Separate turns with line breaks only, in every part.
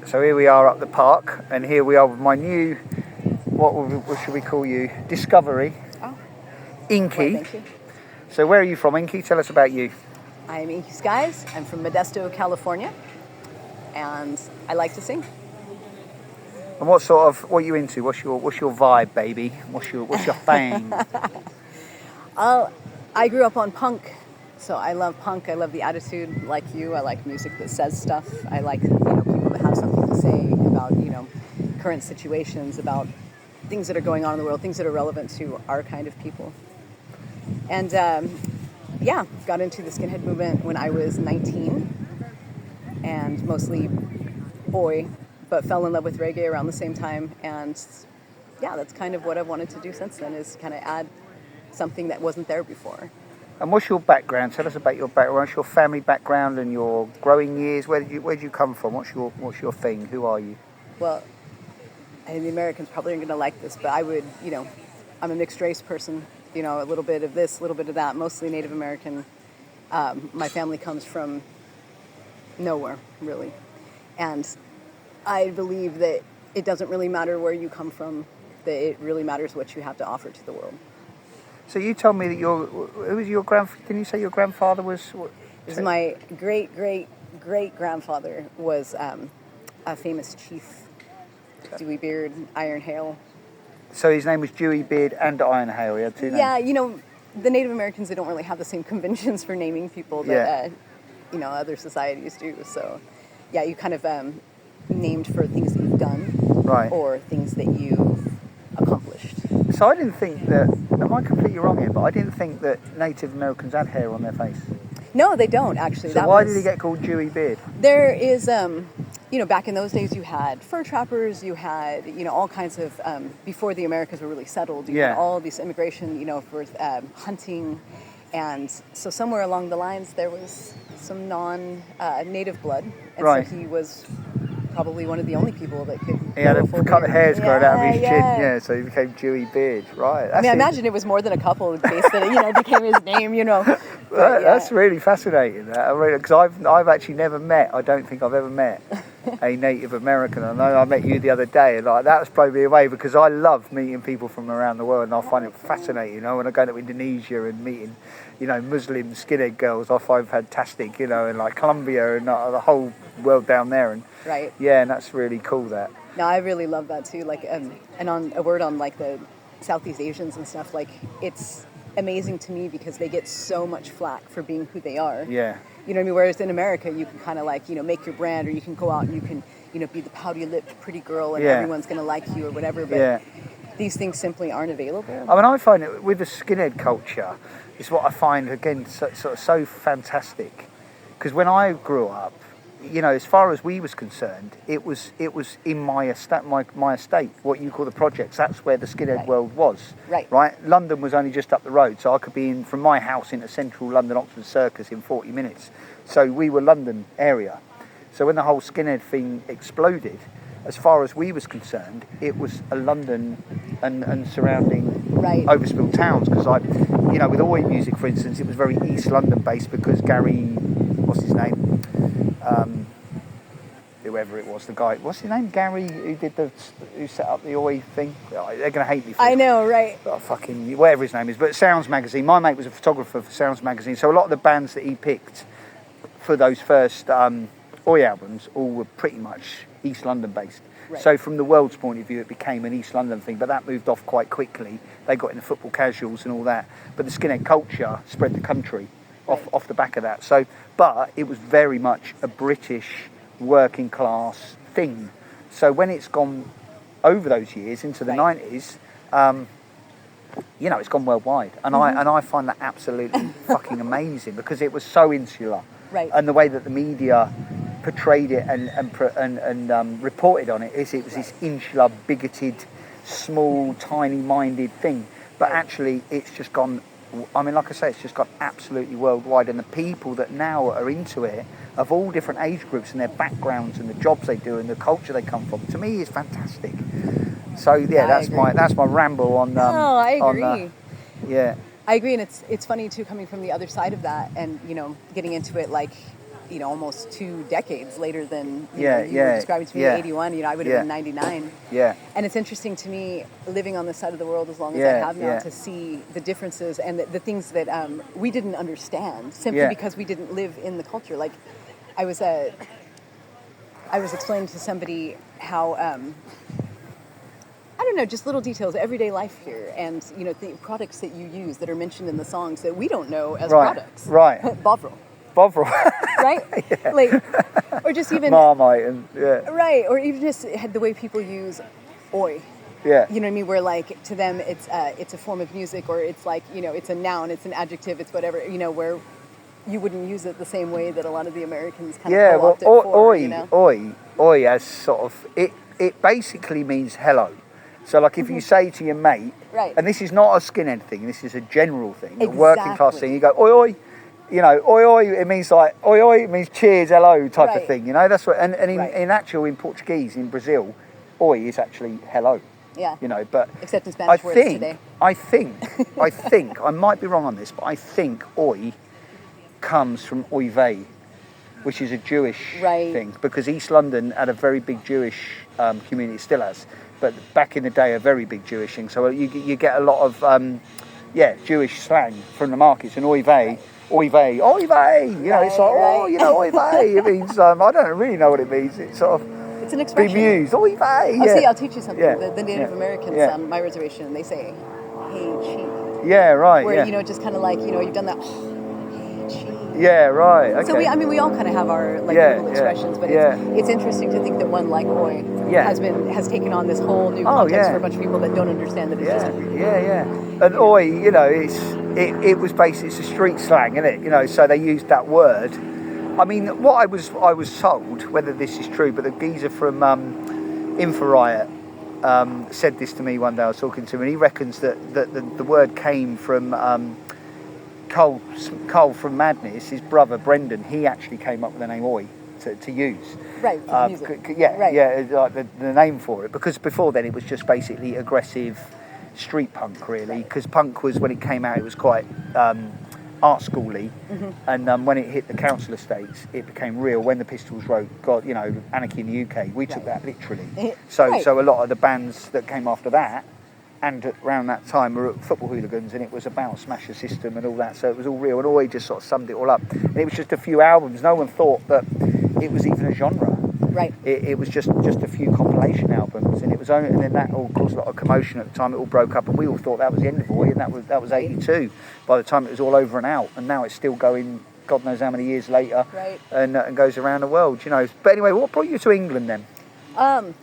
So here we are up the park, and here we are with my new, what should we call you? Discovery.
Oh.
Inky.
Well, thank you.
So where are you from, Inky? Tell us about you.
I'm Inkie Skyes. I'm from Modesto, California, and I like to sing.
And what are you into? What's your vibe, baby? What's your thing?
I grew up on punk, so I love punk. I love the attitude, like you. I like music that says stuff. I like people that have something to say about current situations, about things that are going on in the world, things that are relevant to our kind of people. And got into the skinhead movement when I was 19, and mostly boy, but fell in love with reggae around the same time. And yeah, that's kind of what I've wanted to do since then, is kind of add something that wasn't there before.
And what's your background? Tell us about your background. What's your family background and your growing years? Where did you come from? What's your thing? Who are you?
Well, the Americans probably aren't going to like this, but I would, I'm a mixed race person. A little bit of this, a little bit of that, mostly Native American. My family comes from nowhere, really. And I believe that it doesn't really matter where you come from, that it really matters what you have to offer to the world.
So you told me that didn't you say your grandfather was?
This is my great-great-great-grandfather was a famous chief, Dewey Beard, Iron Hail.
So his name was Dewey Beard and Iron Hail. He had two names.
Yeah, the Native Americans, they don't really have the same conventions for naming people that, other societies do. So, yeah, you kind of named for things that you've done,
right,
or things that you've accomplished.
So I didn't think that, am I completely wrong here, but I didn't think that Native Americans had hair on their face.
No, they don't, actually.
So why did he get called Dewey Beard?
There is, back in those days you had fur trappers, you had, all kinds of, before the Americas were really settled, you had all this immigration, for hunting. And so somewhere along the lines there was some non-native blood. And
right.
So he was probably one of the only people that could.
He had a couple of hairs growing out of his chin, so he became Dewey Beard, right?
I imagine it was more than a couple in case that it became his name,
That's really fascinating, because I've actually never met, I don't think I've ever met a Native American. I know I met you the other day, and that's blown me away, because I love meeting people from around the world, and I find it fascinating, when I go to Indonesia and meeting, Muslim skinhead girls, I find fantastic, and like Colombia and the whole world down there, and
right.
Yeah, and that's really cool, that.
No, I really love that too, and on a word on like the Southeast Asians and stuff, it's amazing to me because they get so much flack for being who they are.
Yeah.
You know what I mean? Whereas in America, you can kind of make your brand, or you can go out and you can, be the pouty-lipped pretty girl, and everyone's going to like you or whatever. But these things simply aren't available.
I mean, I find it with the skinhead culture is what I find again so fantastic, because when I grew up, as far as we was concerned, it was in my estate, my estate, what you call the projects. That's where the skinhead world was. Right. London was only just up the road, so I could be in from my house into central London Oxford Circus in 40 minutes. So we were London area. So when the whole skinhead thing exploded, as far as we was concerned, it was a London and surrounding overspill towns. Because with Oi music, for instance, it was very East London based, because Gary, what's his name? Whoever it was, the guy, what's his name? Gary, who set up the Oi thing. They're going to hate me for it.
I know, right?
Fucking, whatever his name is. But Sounds Magazine, my mate was a photographer for Sounds Magazine, so a lot of the bands that he picked for those first Oi albums all were pretty much East London based. Right. So from the world's point of view, it became an East London thing, but that moved off quite quickly. They got into football casuals and all that. But the skinhead culture spread the country off the back of that. So, but it was very much a British working class thing. So when it's gone over those years into the 90s, it's gone worldwide, and I find that absolutely fucking amazing, because it was so insular, and the way that the media portrayed it and reported on it was this insular, bigoted, small, tiny-minded thing. But actually, it's just gone. I mean, like I say, it's just gone absolutely worldwide, and the people that now are into it, of all different age groups and their backgrounds and the jobs they do and the culture they come from, to me is fantastic. So that's my ramble on.
I agree.
I
agree, and it's funny too, coming from the other side of that, and getting into it almost 2 decades later than you
Yeah,
know, you
yeah,
were describing to me
yeah.
in 81. I would have
Yeah.
been 99.
Yeah.
And it's interesting to me, living on this side of the world as long as I
Yeah,
have now,
yeah.
to see the differences and the things that we didn't understand simply
Yeah.
because we didn't live in the culture. Like, I was explaining to somebody how, I don't know, just little details, everyday life here, and the products that you use that are mentioned in the songs that we don't know as products.
Right.
Bovril,
Bovril.
right? Like, or just even
Marmite and yeah.
right, or even just the way people use "oi."
Yeah.
You know what I mean? Where like to them it's a form of music, or it's like it's a noun, it's an adjective, it's whatever. Where you wouldn't use it the same way that a lot of the Americans kind of co-opt it for.
Oi as sort of it basically means hello. So like if you say to your mate,
Right.
and this is not a skinhead thing, this is a general thing, a
Exactly.
working class thing. You go oi oi, oi oi. It means like oi oi. It means cheers, hello type
Right.
of thing. That's what. And in,
Right.
in Portuguese in Brazil, oi is actually hello.
Yeah.
But
Except in Spanish words today.
I think I might be wrong on this, but I think oi comes from oy vey, which is a Jewish
Right.
thing, because East London had a very big Jewish community, still has, but back in the day a very big Jewish thing. So you get a lot of Jewish slang from the markets, and oy vey. It's like oy vey. It means I don't really know what it means. It's sort of
It's an expression.
bemused. Oy vey.
Oh, see, I'll teach you something.
Yeah.
The Native
Yeah.
Americans
Yeah.
on my reservation, they say, "Hey, chief,"
Yeah, right.
where
yeah.
just kind of like you've done that. Hey, chief.
Yeah, right. Okay.
So we all kind of have our like
Yeah,
little
yeah,
expressions, but
yeah.
it's interesting to think that one like "oi"
Yeah.
has taken on this whole new
Oh,
context
yeah.
for a bunch of people that don't understand that it's just
Yeah. And oi, it was basically, it's a street slang, isn't it? So they used that word. I mean, what I was told, whether this is true, but the geezer from Info Riot said this to me one day. I was talking to him, and he reckons that the word came from Cole from Madness. His brother Brendan, he actually came up with the name oi to use.
right for music.
Yeah,
Right.
yeah, like the name for it, because before then it was just basically aggressive street punk, really. Because punk was, when it came out, it was quite art schooly, and when it hit the council estates, it became real. When the Pistols wrote "God," Anarchy in the UK, we took that literally. So a lot of the bands that came after that, and around that time, were football hooligans, and it was about Smash the System and all that. So it was all real, and Oi just sort of summed it all up. And it was just a few albums. No one thought that it was even a genre.
Right.
It was just a few compilation albums, and it was only, and then that all caused a lot of commotion at the time. It all broke up, and we all thought that was the end of Oi, and that was 82. By the time it was all over and out, and now it's still going, God knows how many years later,
Right.
and goes around the world, But anyway, what brought you to England then?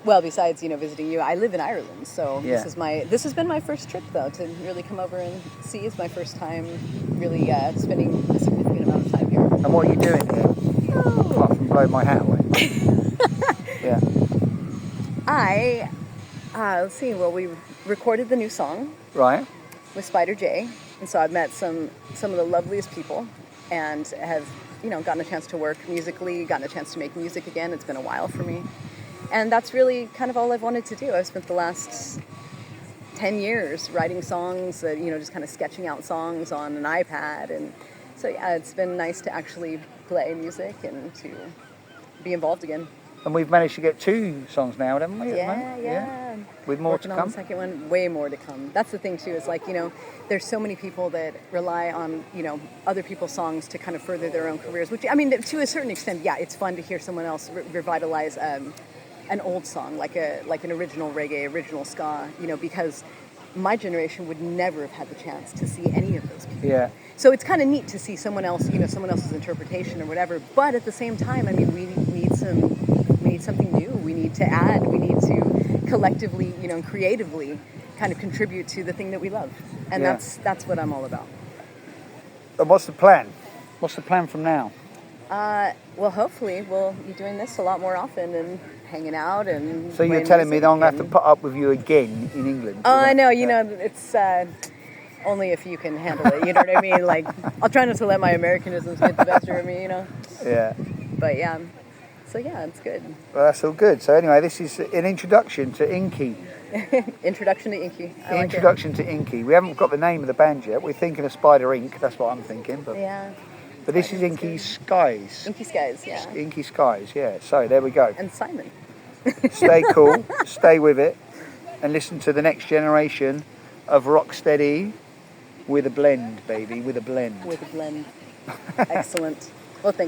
Well, besides visiting you, I live in Ireland, so
Yeah.
this has been my first trip though to really come over and see. It's my first time really spending a significant amount of time here.
And what are you doing here? Apart from blowing my hat away. Yeah.
Let's see. Well, we recorded the new song
Right.
with Spider J, and so I've met some of the loveliest people, and have gotten a chance to work musically, gotten a chance to make music again. It's been a while for me, and that's really kind of all I've wanted to do. I've spent the last 10 years writing songs, just kind of sketching out songs on an iPad, and so yeah, it's been nice to actually play music and to be involved again.
And we've managed to get 2 songs now, haven't we? at the moment?
Yeah.
With more
Working
to
on
come.
the second one, way more to come. That's the thing too. Is like there's so many people that rely on other people's songs to kind of further their own careers. Which I mean, to a certain extent, yeah, it's fun to hear someone else revitalize an old song, like an original reggae, original ska. Because my generation would never have had the chance to see any of those people.
Yeah.
So it's kind of neat to see someone else, someone else's interpretation or whatever. But at the same time, I mean, we need something new. We need to add. We need to collectively, and creatively, kind of contribute to the thing that we love. And
Yeah.
that's what I'm all about.
And what's the plan? What's the plan from now?
Well, hopefully we'll be doing this a lot more often and hanging out and.
So you're
playing
telling me
music
that I'm going to have
and-
to put up with you again in England?
Oh, I know. It's only if you can handle it. You know what I mean? Like, I'll try not to let my Americanisms get the best of me.
Yeah.
But yeah. So yeah, it's good.
Well, that's all good. So anyway, this is an introduction to Inky.
Introduction to Inky. I like
Introduction to Inky. We haven't got the name of the band yet. We're thinking of Spider Ink. That's what I'm thinking. But
it. Yeah.
But this is Inkie Skyes.
Inkie Skyes, yeah.
Inkie Skyes, yeah. So there we go.
And Simon.
Stay cool, stay with it, and listen to the next generation of Rocksteady with a blend, baby, with a blend.
With a blend. Excellent. Well, thank you.